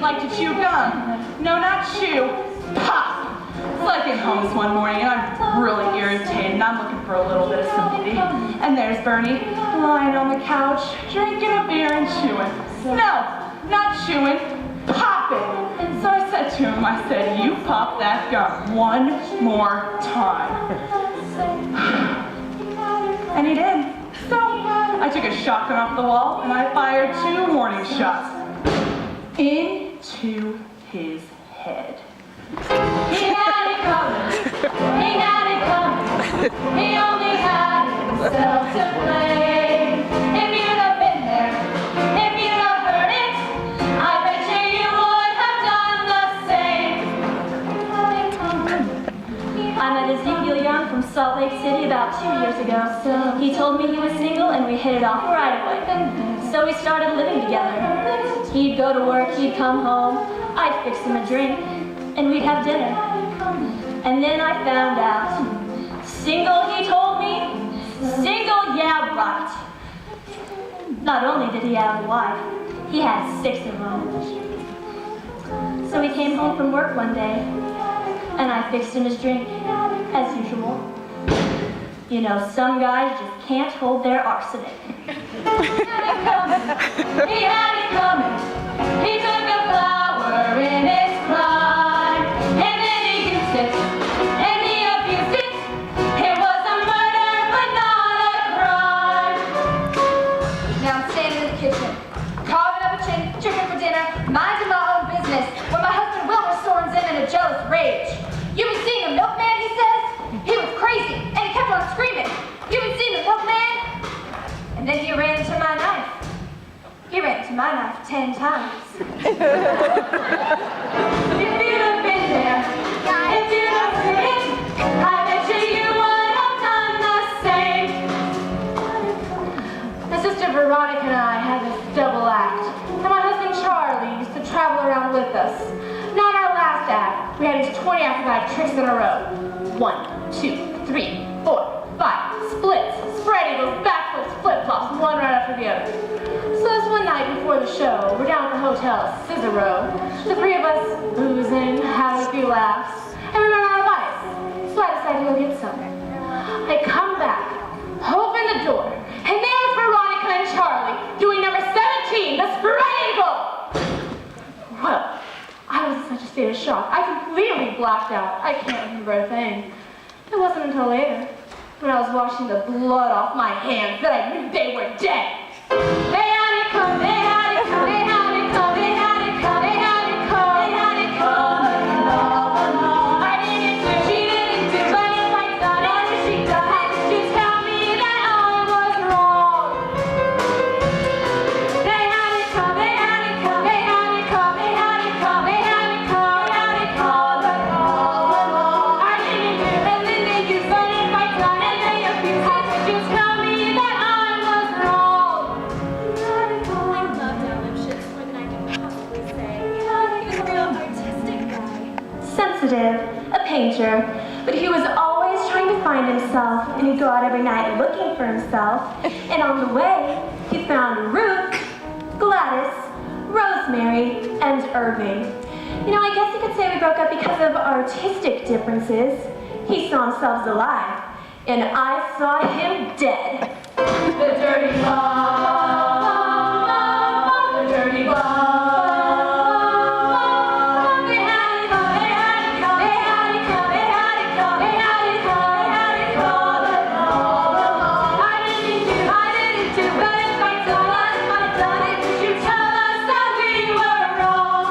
like to chew gum. No, not chew. Pop! So I came home this one morning and I'm really irritated and I'm looking for a little bit of sympathy. And there's Bernie lying on the couch, drinking a beer and chewing. No, not chewing, popping. So I said to him, I said, you pop that gum one more time. And he did. So I took a shotgun off the wall and I fired 2 warning shots into his head. He had it coming, he had it coming, he only had himself to blame. If you'd have been there, if you'd have heard it, I bet you would have done the same. I met Ezekiel Young from Salt Lake City about 2 years ago. He told me he was single and we hit it off right away. So we started living together. He'd go to work, he'd come home, I'd fix him a drink, and we'd have dinner. And then I found out, single, he told me, single, yeah, right. Not only did he have a wife, he had 6 of them. So he came home from work one day, and I fixed him his drink, as usual. You know, some guys just can't hold their arsenic. He had it coming, he took a flower in its prime, and then he used it, and he abused it. It was a murder, but not a crime. Now I'm standing in the kitchen, carving up a chicken for dinner, minding my own business, when my husband Wilbur storms in a jealous rage. You been seeing the milkman, he says? He was crazy, and he kept on screaming. You been seeing the milkman? And then he ran into my knife. He ran into my knife 10 times. If you'd have been there, if you'd have seen it, I bet you would have done the same. My sister Veronica and I had this double act, and my husband Charlie used to travel around with us. Now in our last act, we had these 20 acrobatic tricks in a row. 1, 2, 3, 4, 5, splits, spread eagles, backflips, flip-flops, one right after the other. So this one night before the show, we're down at the hotel, Cicero. The 3 of us boozing, having a few laughs, and we ran out of ice. So I decided to go get some. I come back, open the door, and there's Veronica and Charlie doing number 17, the spread eagle. Well, I was in such a state of shock. I completely blacked out. I can't remember a thing. It wasn't until later, when I was washing the blood off my hands, that I knew they were dead. They had it come, they had it come, they had it come, they had it come, they had it come, they had it come. I didn't do, she didn't do, but if I done it, if she done it, you tell me that I was wrong. They had it come, they had it come, they had it come, they had it come, they had it come, they had it come. I didn't do, and then they used, but if I done it, they abused it, you tell me that I was wrong. I loved our lipshits more than I can possibly say. He was a real artistic guy. Sensitive, a painter, but he was always trying to find himself, and he'd go out every night looking for himself. And on the way, he found Ruth, Gladys, Rosemary, and Irving. You know, I guess you could say we broke up because of artistic differences. He saw himself as alive, and I saw him dead. The dirty bomb, the dirty bomb. They had it come, they had it come, they had it come, they had it come, they had it come, they had it come. I didn't do, but if I done it, would you tell us that we were wrong?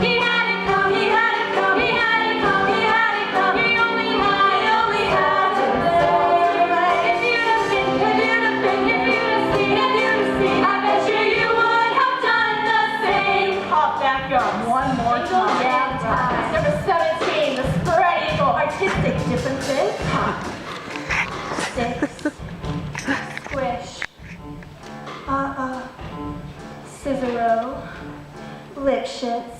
He had it come, he had it come, he had it come, he had it come, he only had to say. If you'd have been, if you'd have been, if you'd have seen, if you'd have seen, I bet you would have done the same. Pop that gum one more time. Yeah, number 17, the spread eagle. Artistic differences. 6. Squish. Cicero. Lip shits.